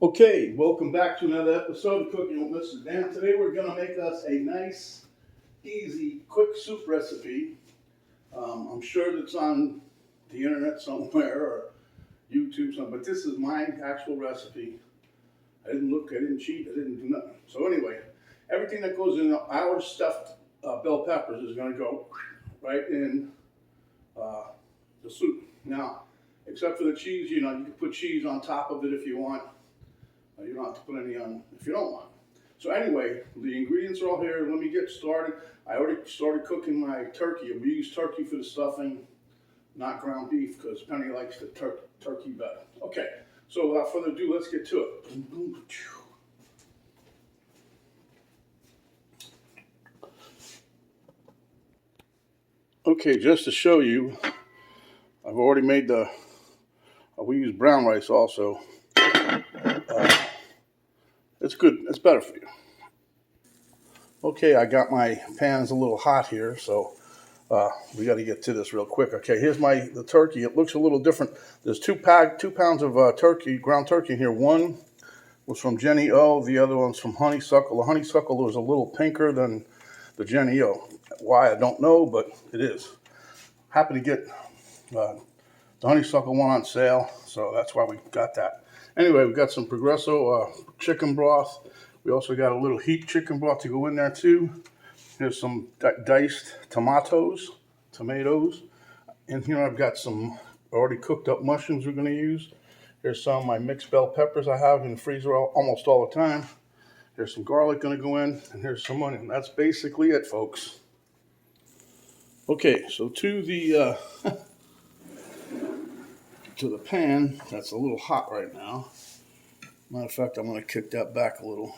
Okay, welcome back to another episode of Cooking with Mr. Dan. Today we're going to make us a nice, easy, quick soup recipe. I'm sure it's on the internet somewhere or YouTube somewhere, but this is my actual recipe. I didn't look, I didn't cheat, I didn't do nothing. So anyway, everything that goes in our stuffed bell peppers is going to go right in the soup. Now, except for the cheese, you can put cheese on top of it if you want. You don't have to put any on if you don't want. So anyway, the ingredients are all here. Let me get started. I already started cooking my turkey. We use turkey for the stuffing, not ground beef, because Penny likes the turkey better. Okay, so without further ado, let's get to it. Okay, just to show you, I've already made we use brown rice also. It's good, it's better for you. Okay, I got my pans a little hot here, so we got to get to this real quick. Okay, here's the turkey. It looks a little different. There's 2 pounds of ground turkey in here. One was from Jenny O. The other one's from Honeysuckle. The Honeysuckle was a little pinker than the Jenny O. Why, I don't know, but it is. Happy to get the Honeysuckle one on sale, so that's why we got that. Anyway, we got some Progresso chicken broth. We also got a little heat chicken broth to go in there too. Here's some diced tomatoes. And here I've got some already cooked up mushrooms we're going to use. Here's some of my mixed bell peppers I have in the freezer almost all the time. Here's some garlic going to go in, and here's some onion. That's basically it, folks. Okay, so to the to the pan, that's a little hot right now. Matter of fact, I'm going to kick that back a little.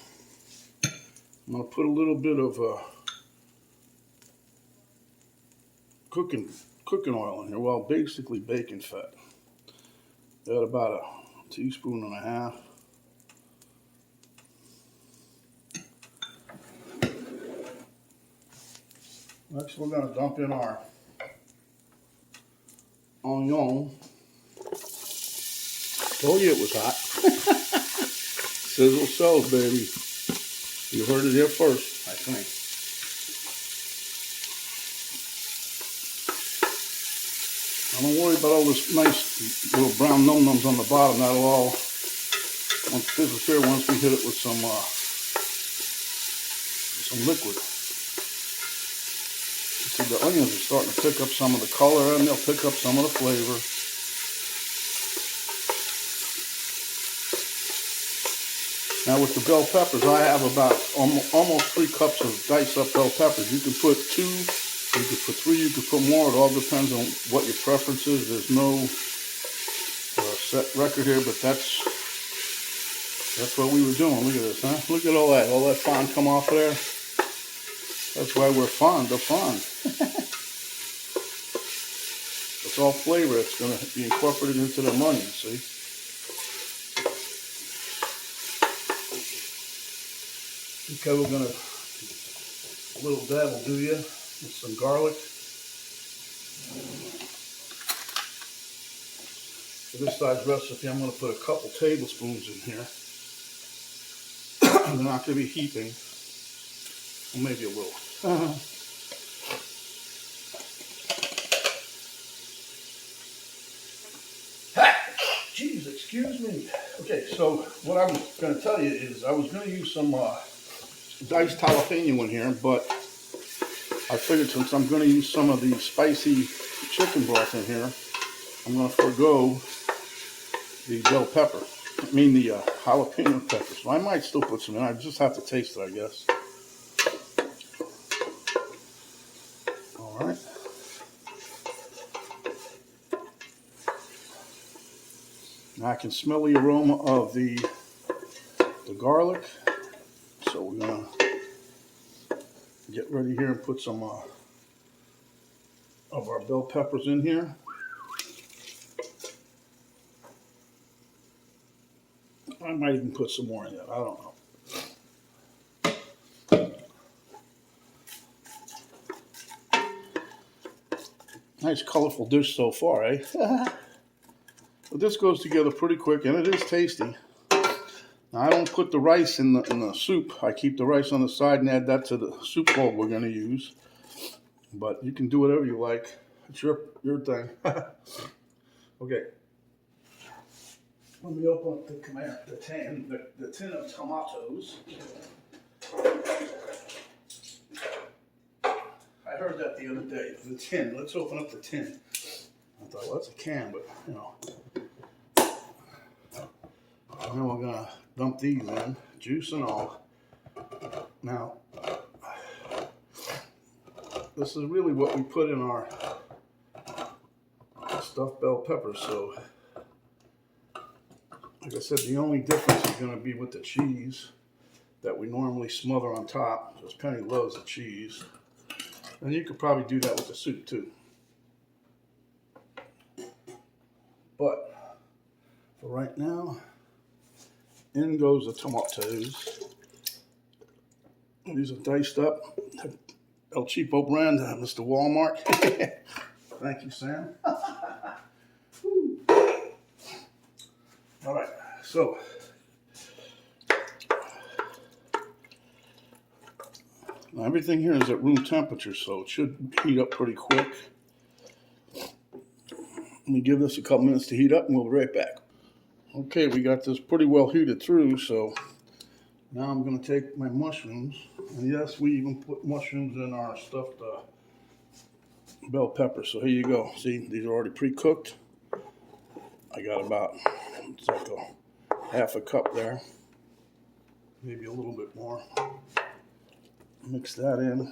I'm going to put a little bit of cooking oil in here. Well, basically bacon fat. Got about a teaspoon and a half. Next, we're going to dump in our onion. Told you it was hot. Sizzle sells, baby. You heard it here first, I think. Don't worry about all this nice little brown num-nums on the bottom. That'll all, once disappear once we hit it with some liquid. You see, the onions are starting to pick up some of the color and they'll pick up some of the flavor. Now with the bell peppers, I have about almost 3 cups of diced up bell peppers. You can put 2, you could put 3, you could put more. It all depends on what your preference is. There's no set record here, but that's what we were doing. Look at this, huh? Look at all that fond come off of there. That's why we're fond of fond. It's all flavor. It's going to be incorporated into the onion, see? Okay, we're going to, a little dab will do you, with some garlic. For this size recipe, I'm going to put a couple tablespoons in here. They're not going to be heaping, or maybe a little. Jeez, excuse me. Okay, so what I'm going to tell you is I was going to use some diced jalapeno in here, but I figured since I'm going to use some of the spicy chicken broth in here, I'm going to forego the bell pepper. I mean the jalapeno pepper. So I might still put some in. I just have to taste it, I guess. All right. Now I can smell the aroma of the garlic. So we're going to get ready here and put some of our bell peppers in here. I might even put some more in that. I don't know. Nice colorful dish so far, eh? But this goes together pretty quick and it is tasty. Now, I don't put the rice in the soup. I keep the rice on the side and add that to the soup bowl we're going to use. But you can do whatever you like. It's your thing. Okay. Let me open up the tin of tomatoes. I heard that the other day. The tin. Let's open up the tin. I thought, well, that's a can, but you know. And then we're gonna dump these in, juice and all. Now, this is really what we put in our stuffed bell peppers. So, like I said, the only difference is gonna be with the cheese that we normally smother on top, because Penny loves the cheese. And you could probably do that with the soup too. But for right now, in goes the tomatoes. These are diced up. El Cheapo brand, Mr. Walmart. Thank you, Sam. All right, so now everything here is at room temperature, so it should heat up pretty quick. Let me give this a couple minutes to heat up and we'll be right back. Okay, we got this pretty well heated through, so now I'm going to take my mushrooms. And yes, we even put mushrooms in our stuffed bell peppers. So here you go. See, these are already pre-cooked. I got about, it's like a half a cup there. Maybe a little bit more. Mix that in.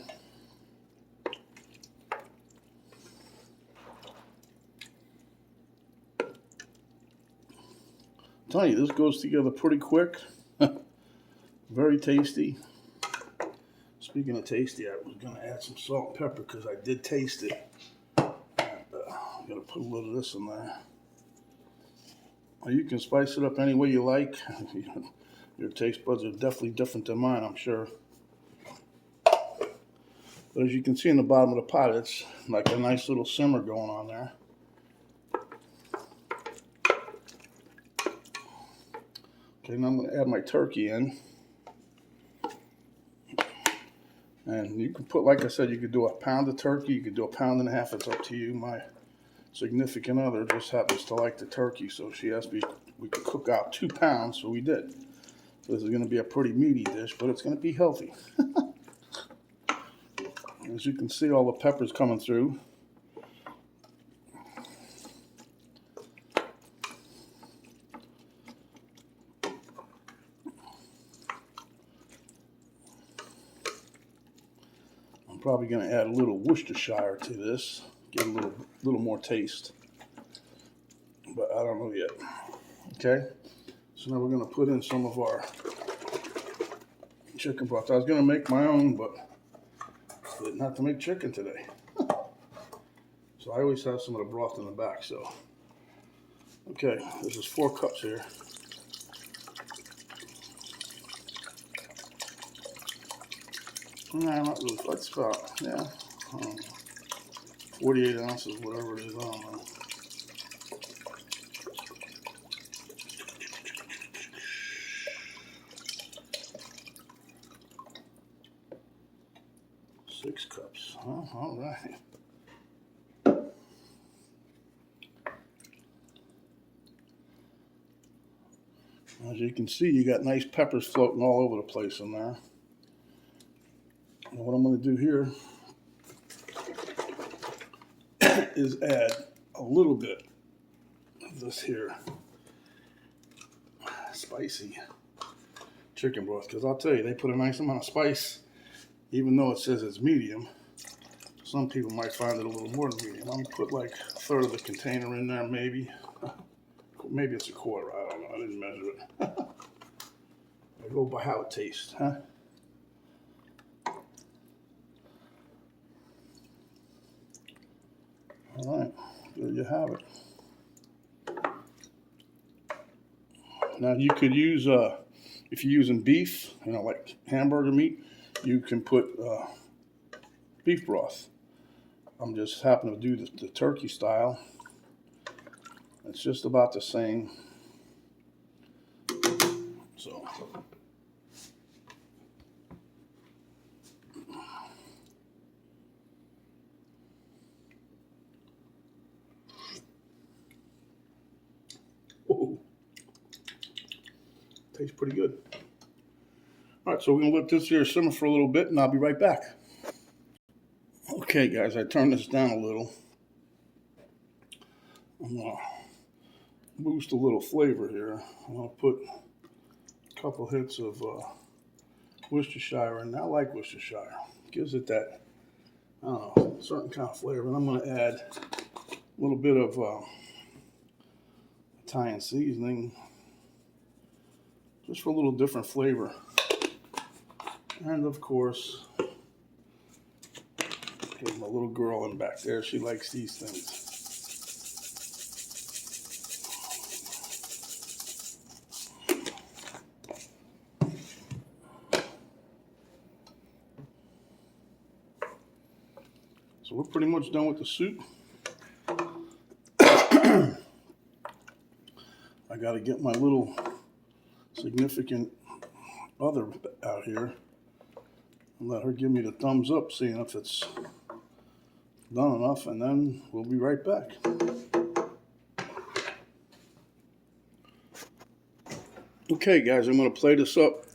I'm telling you, this goes together pretty quick. Very tasty. Speaking of tasty, I was going to add some salt and pepper because I did taste it. And, I'm going to put a little of this in there. Well, you can spice it up any way you like. Your taste buds are definitely different than mine, I'm sure. But as you can see in the bottom of the pot, it's like a nice little simmer going on there. Okay, now I'm going to add my turkey in. And you can put, like I said, you could do a pound of turkey, you could do a pound and a half, it's up to you. My significant other just happens to like the turkey, so she asked me if we could cook out 2 pounds, so we did. So this is going to be a pretty meaty dish, but it's going to be healthy. As you can see, all the peppers coming through. I'm probably going to add a little Worcestershire to this, get a little more taste, but I don't know yet. Okay, so now we're going to put in some of our chicken broth. I was going to make my own, but I didn't have to make chicken today. So I always have some of the broth in the back. So, okay, this is 4 cups here. Nah, not really. That's about, yeah, 48 ounces, whatever it is. I don't know. Six cups. Oh, all right. As you can see, you got nice peppers floating all over the place in there. And what I'm going to do here is add a little bit of this here spicy chicken broth, because I'll tell you, they put a nice amount of spice, even though it says it's medium. Some people might find it a little more than medium. I'm going to put like a third of the container in there, maybe. Maybe it's a quarter, I don't know, I didn't measure it. I go by how it tastes, huh? All right, there you have it. Now you could use, if you're using beef, you know, like hamburger meat, you can put beef broth. I'm just happening to do the turkey style. It's just about the same. So. Whoa. Tastes pretty good. All right, so we're gonna let this here simmer for a little bit and I'll be right back. Okay guys, I turned this down a little. I'm gonna boost a little flavor here. I'm gonna put a couple hits of Worcestershire, and I like Worcestershire. Gives it that, I don't know, certain kind of flavor. And I'm gonna add a little bit of Italian seasoning, just for a little different flavor. And of course, okay, my little girl in back there, she likes these things. So we're pretty much done with the soup. I got to get my little significant other out here and let her give me the thumbs up, seeing if it's done enough, and then we'll be right back. Okay guys, I'm going to plate this up.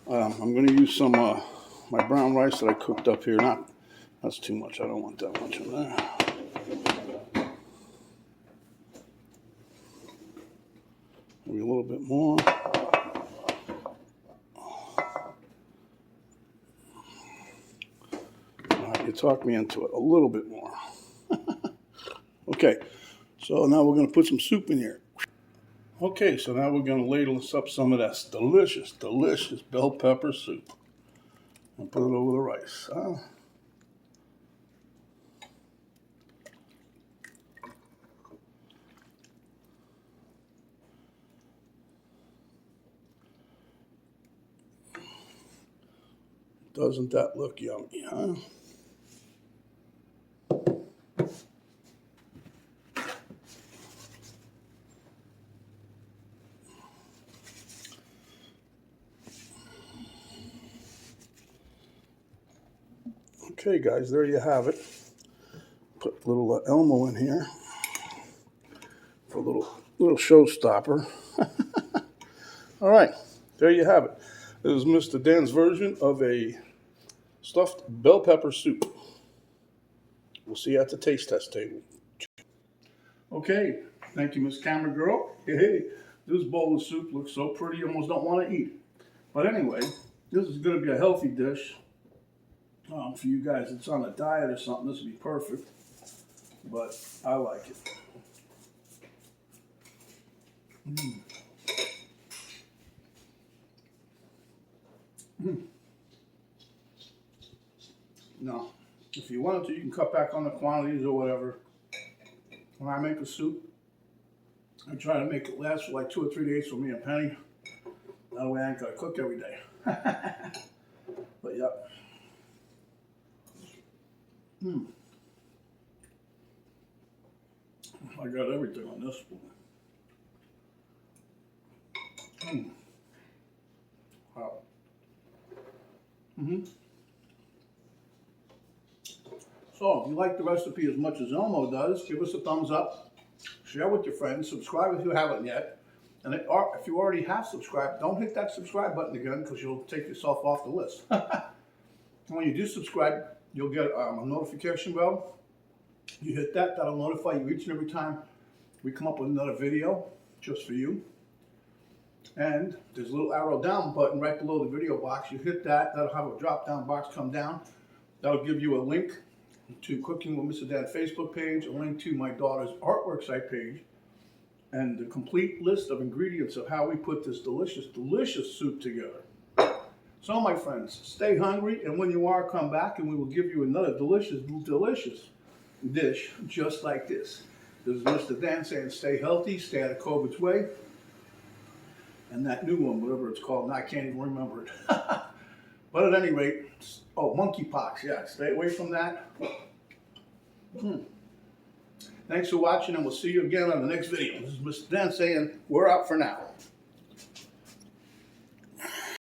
I'm going to use some my brown rice that I cooked up here. That's too much. I don't want that much in there. Maybe a little bit more. You talked me into it a little bit more. Okay, so now we're going to put some soup in here. Okay, so now we're going to ladle up some of that delicious, delicious bell pepper soup and put it over the rice. Doesn't that look yummy, huh? Okay, guys, there you have it. Put a little Elmo in here for a little showstopper. All right, there you have it. This is Mr. Dan's version of a stuffed bell pepper soup. We'll see you at the taste test table. Okay, thank you, Miss Camera Girl. Hey, this bowl of soup looks so pretty, you almost don't want to eat it. But anyway, this is going to be a healthy dish. For you guys that's on a diet or something, this would be perfect. But I like it. Now, if you wanted to, you can cut back on the quantities or whatever. When I make a soup, I try to make it last for like 2 or 3 days for me and Penny. That way I ain't got to cook every day. But yeah. I got everything on this one. Wow. So, if you like the recipe as much as Elmo does, give us a thumbs up, share with your friends, subscribe if you haven't yet, and if you already have subscribed, don't hit that subscribe button again because you'll take yourself off the list. And when you do subscribe, you'll get a notification bell. You hit that, that'll notify you each and every time we come up with another video just for you. And there's a little arrow down button right below the video box. You hit that, that'll have a drop down box come down. That'll give you a link to Cooking with Mr. Dan Facebook page, a link to my daughter's artwork site page, and the complete list of ingredients of how we put this delicious, delicious soup together. So my friends, stay hungry, and when you are, come back and we will give you another delicious, delicious dish just like this. This is Mr. Dan saying stay healthy, stay out of COVID's way. And that new one, whatever it's called, now I can't even remember it. But at any rate, oh, monkeypox, yeah, stay away from that. Thanks for watching, and we'll see you again on the next video. This is Mr. Dan saying we're out for now.